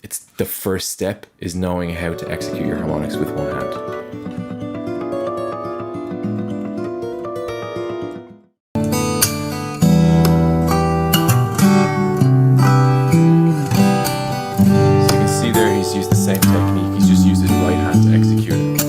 it's the first step is knowing how to execute your harmonics with one hand. So you can see there he's used the same technique, he's just used his right hand to execute it.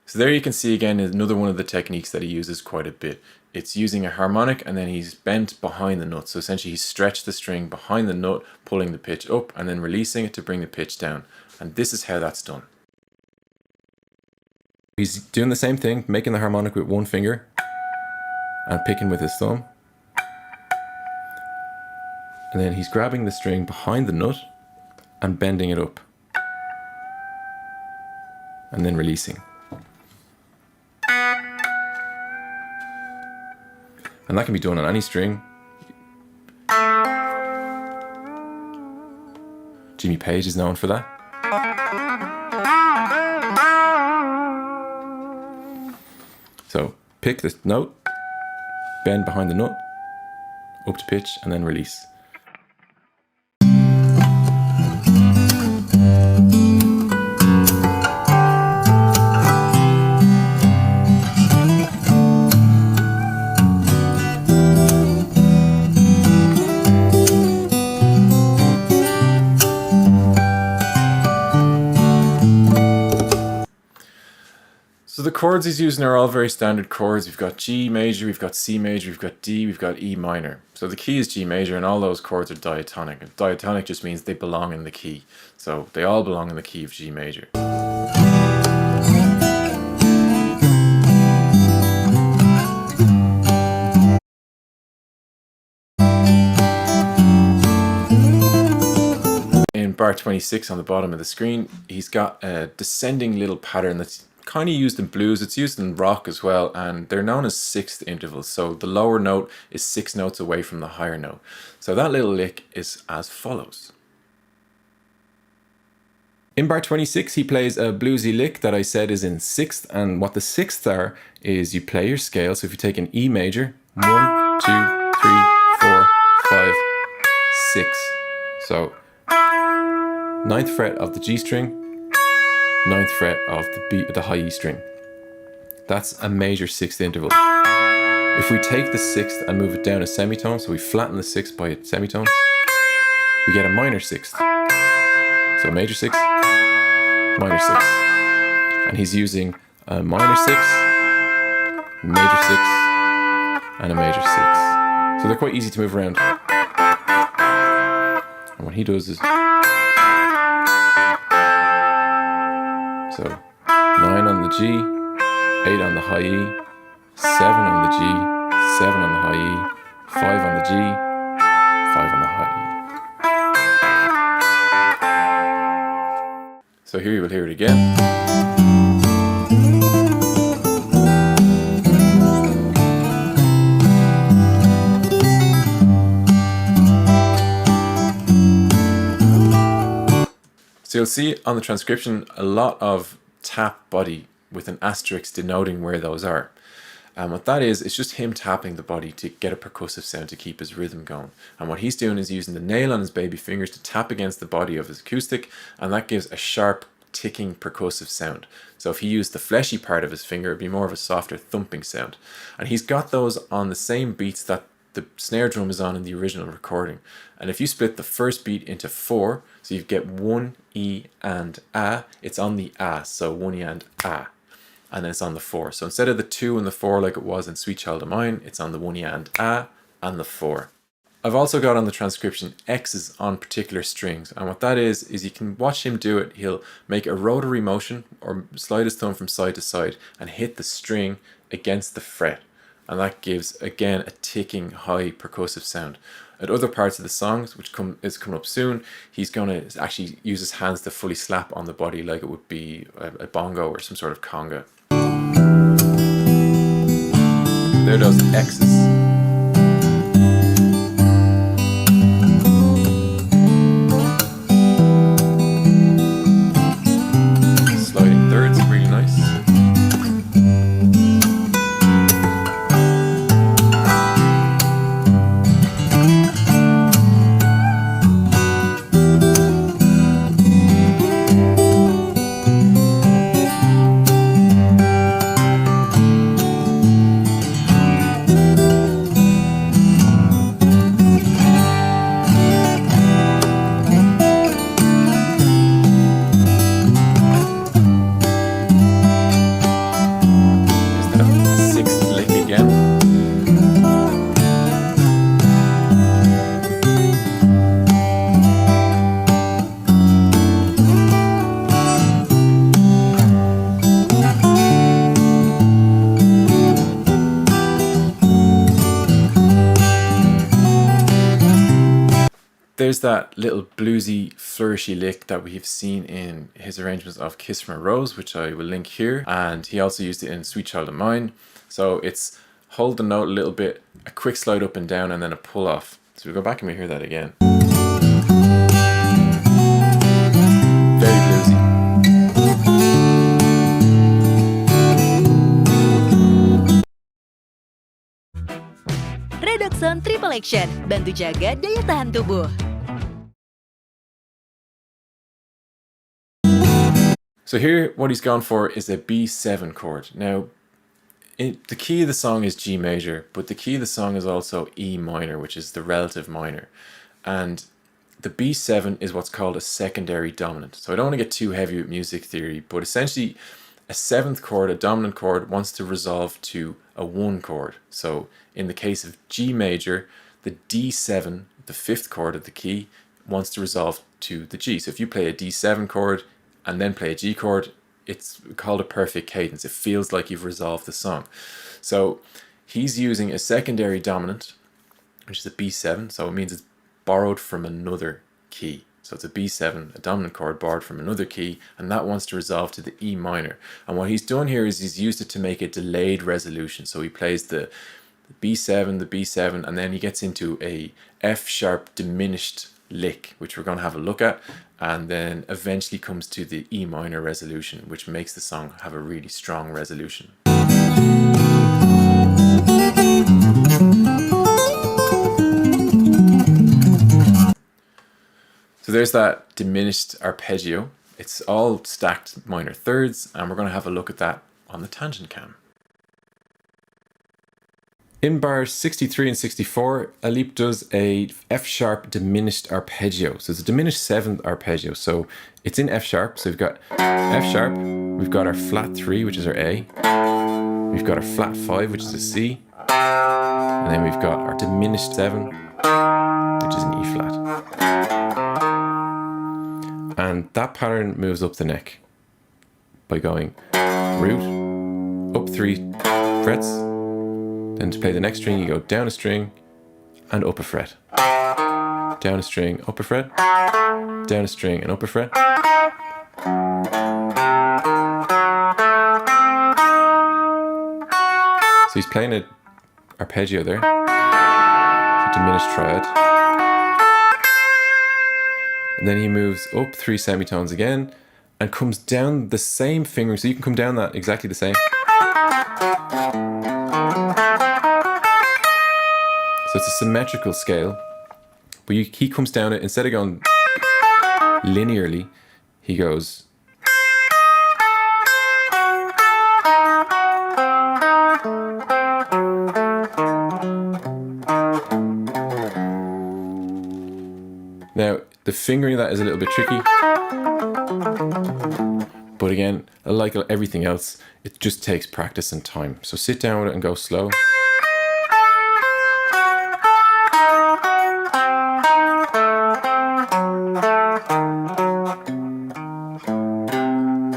So there you can see again another one of the techniques that he uses quite a bit. It's using a harmonic and then he's bent behind the nut. So essentially he's stretched the string behind the nut, pulling the pitch up and then releasing it to bring the pitch down. And this is how that's done. He's doing the same thing, making the harmonic with one finger and picking with his thumb. And then he's grabbing the string behind the nut and bending it up. And then releasing. And that can be done on any string. Jimmy Page is known for that. So pick the note, bend behind the nut, up to pitch, and then release. So the chords he's using are all very standard chords. We've got G major, we've got C major, we've got D, we've got E minor. So the key is G major and all those chords are diatonic. And diatonic just means they belong in the key. So they all belong in the key of G major. In bar 26 on the bottom of the screen, he's got a descending little pattern that's kind of used in blues. It's used in rock as well, and they're known as sixth intervals. So the lower note is 6 notes away from the higher note. So that little lick is as follows. In bar 26, he plays a bluesy lick that I said is in sixth, and what the sixths are is you play your scale. So if you take an E major, 1, 2, 3, 4, 5, 6. So 9th fret of the G string, 9th fret of the high E string. That's a major sixth interval. If we take the sixth and move it down a semitone, so we flatten the sixth by a semitone, we get a minor sixth. So major sixth, minor sixth. And he's using a minor sixth, major sixth, and a major sixth. So they're quite easy to move around. And what he does is, so 9 on the G, 8 on the high E, 7 on the G, 7 on the high E, 5 on the G, 5 on the high E. So here you will hear it again. So you'll see on the transcription a lot of tap body with an asterisk denoting where those are. And what that is, it's just him tapping the body to get a percussive sound to keep his rhythm going. And what he's doing is using the nail on his baby fingers to tap against the body of his acoustic, and that gives a sharp ticking percussive sound. So if he used the fleshy part of his finger, it'd be more of a softer thumping sound. And he's got those on the same beats that the snare drum is on in the original recording. And if you split the first beat into 4, so you get 1 E and A, it's on the A, so 1 E and A, and then it's on the 4. So instead of the 2 and the 4 like it was in Sweet Child of Mine, it's on the 1 E and A and the 4. I've also got on the transcription X's on particular strings, and what that is you can watch him do it. He'll make a rotary motion or slide his thumb from side to side and hit the string against the fret, and that gives again a ticking high percussive sound. At other parts of the songs, which is coming up soon, he's going to actually use his hands to fully slap on the body like it would be a bongo or some sort of conga. they're those X's. Sliding thirds, really nice. There's that little bluesy, flourishy lick that we've seen in his arrangements of Kiss from a Rose, which I will link here. And he also used it in Sweet Child of Mine. So it's hold the note a little bit, a quick slide up and down, and then a pull off. So we go back and we hear that again. Very bluesy. Redoxon Triple Action, bantu jaga daya tahan tubuh. So here, what he's gone for is a B7 chord. Now, the key of the song is G major, but the key of the song is also E minor, which is the relative minor. And the B7 is what's called a secondary dominant. So I don't want to get too heavy with music theory, but essentially a seventh chord, a dominant chord, wants to resolve to a 1 chord. So in the case of G major, the D7, the fifth chord of the key, wants to resolve to the G. So if you play a D7 chord and then play a G chord, it's called a perfect cadence. It feels like you've resolved the song. So he's using a secondary dominant, which is a B7. So it means it's borrowed from another key. So it's a B7, a dominant chord borrowed from another key, and that wants to resolve to the E minor. And what he's done here is he's used it to make a delayed resolution. So he plays the B7, and then he gets into a F sharp diminished lick, which we're going to have a look at, and then eventually comes to the E minor resolution, which makes the song have a really strong resolution. So there's that diminished arpeggio. It's all stacked minor thirds, and we're going to have a look at that on the tangent cam. In bars 63 and 64, Alip does a F sharp diminished arpeggio. So it's a diminished seventh arpeggio. So it's in F sharp. So we've got F sharp, we've got our flat 3, which is our A, we've got our flat 5, which is a C, and then we've got our diminished 7, which is an E flat. And that pattern moves up the neck by going root, up 3 frets. Then to play the next string, you go down a string and up a fret. Down a string, up a fret. Down a string and up a fret. So he's playing an arpeggio there. It's a diminished triad. And then he moves up 3 semitones again and comes down the same finger. So you can come down that exactly the same. So it's a symmetrical scale, but he comes down it, instead of going linearly, he goes. Now, the fingering of that is a little bit tricky, but again, like everything else, it just takes practice and time. So sit down with it and go slow.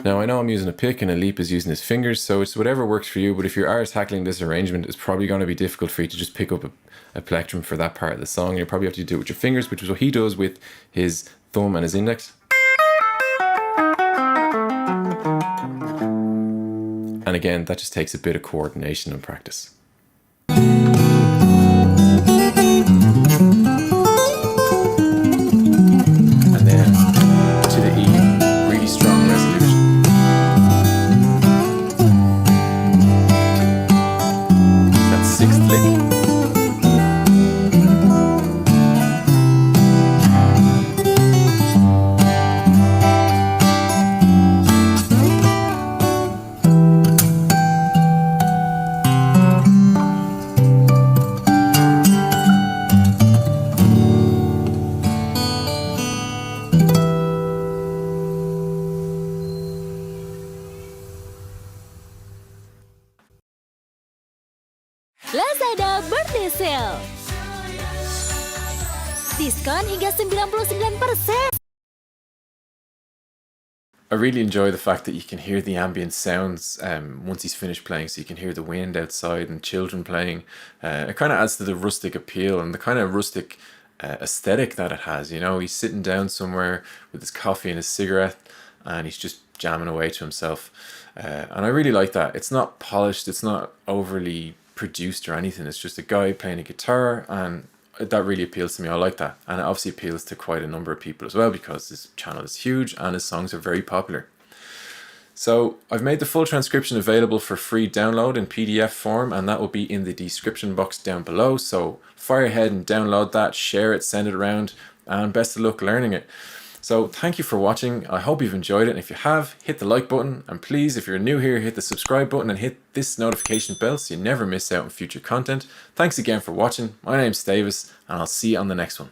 Now I know I'm using a pick and Alip is using his fingers, so it's whatever works for you, but if you are tackling this arrangement, it's probably going to be difficult for you to just pick up a plectrum for that part of the song. You probably have to do it with your fingers, which is what he does with his thumb and his index. And again, that just takes a bit of coordination and practice. And then to the E, really strong resolution. That sixth lick. Lazada Birthday Sale. Diskon hingga 99%. I really enjoy the fact that you can hear the ambient sounds once he's finished playing, so you can hear the wind outside and children playing. It kind of adds to the rustic appeal and the kind of rustic aesthetic that it has. You know, he's sitting down somewhere with his coffee and his cigarette and he's just jamming away to himself. And I really like that. It's not polished, it's not overly produced or anything. It's just a guy playing a guitar, and that really appeals to me. I like that, and it obviously appeals to quite a number of people as well because his channel is huge and his songs are very popular. So I've made the full transcription available for free download in PDF form, and that will be in the description box down below. So fire ahead and download that, share it, send it around, and best of luck learning it. So thank you for watching. I hope you've enjoyed it. And if you have, hit the like button, and please, if you're new here, hit the subscribe button and hit this notification bell so you never miss out on future content. Thanks again for watching. My name's Davis, and I'll see you on the next one.